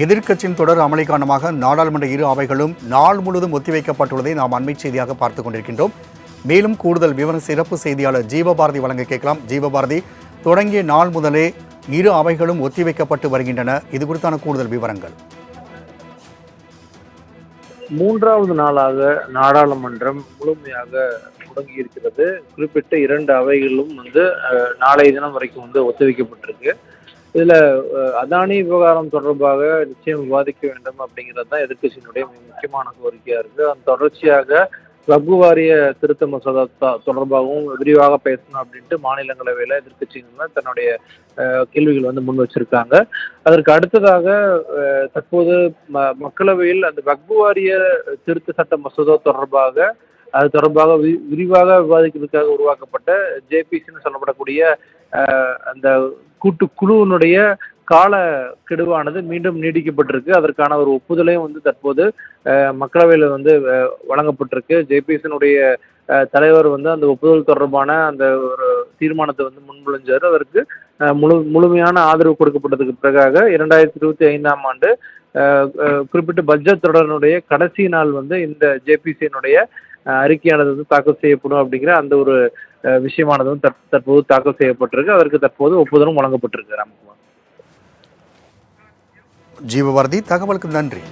எதிர்க்கட்சியின் தொடர் அமளி காரணமாக நாடாளுமன்ற இரு அவைகளும் நாள் முழுவதும் ஒத்திவைக்கப்பட்டுள்ளதை நாம் அண்மை செய்தியாக பார்த்துக் கொண்டிருக்கின்றோம். மேலும் கூடுதல் விவரம் சிறப்பு செய்தியாளர் ஜீவபாரதி வழங்க கேட்கலாம். ஜீவபாரதி, தொடங்கிய நாள் முதலே இரு அவைகளும் ஒத்திவைக்கப்பட்டு வருகின்றன. இது குறித்தான கூடுதல் விவரங்கள். மூன்றாவது நாளாக நாடாளுமன்றம் முழுமையாக முடங்கி இருக்கிறது. குறிப்பிட்ட 2 அவைகளும் நாளைய தினம் வரைக்கும் ஒத்திவைக்கப்பட்டிருக்கு. இதுல அதானி விவகாரம் தொடர்பாக நிச்சயம் விவாதிக்க வேண்டும் அப்படிங்கிறது தான் எதிர்க்கட்சியினுடைய முக்கியமான கோரிக்கையா இருக்கு. அந்த தொடர்ச்சியாக வக்ஃபு வாரிய திருத்த மசோதா தொடர்பாகவும் விரிவாக பேசணும் அப்படின்ட்டு மாநிலங்களவையில எதிர்க்கட்சியினர் தன்னுடைய கேள்விகள் முன் வச்சிருக்காங்க. அதற்கு அடுத்ததாக தற்போது மக்களவையில் அந்த வக்ஃபு வாரிய திருத்த சட்ட மசோதா அது தொடர்பாக விரிவாக விவாதிக்கிறதுக்காக உருவாக்கப்பட்ட ஜேபிசின்னு சொல்லப்படக்கூடிய அந்த கூட்டுக்குழுவினுடைய கால கெடுவானது மீண்டும் நீடிக்கப்பட்டிருக்கு. அதற்கான ஒரு ஒப்புதலையும் தற்போது மக்களவையில் வழங்கப்பட்டிருக்கு. ஜேபிசியினுடைய தலைவர் அந்த ஒப்புதல் தொடர்பான அந்த ஒரு தீர்மானத்தை முன்மொழிஞ்சாரு. அதற்கு முழுமையான ஆதரவு கொடுக்கப்பட்டதுக்கு பிறகாக 2025ஆம் ஆண்டு குறிப்பிட்ட பட்ஜெட் தொடரினுடைய கடைசி நாள் இந்த ஜேபிசியினுடைய அறிக்கையானது தாக்கல் செய்யப்படும் அப்படிங்கிற அந்த ஒரு விஷயமானது தற்போது தாக்கல் செய்யப்பட்டிருக்கு. அதற்கு தற்போது ஒப்புதலும் வழங்கப்பட்டிருக்கு. ராமகுமார். ஜீவபாரதி, தகவலுக்கு நன்றி.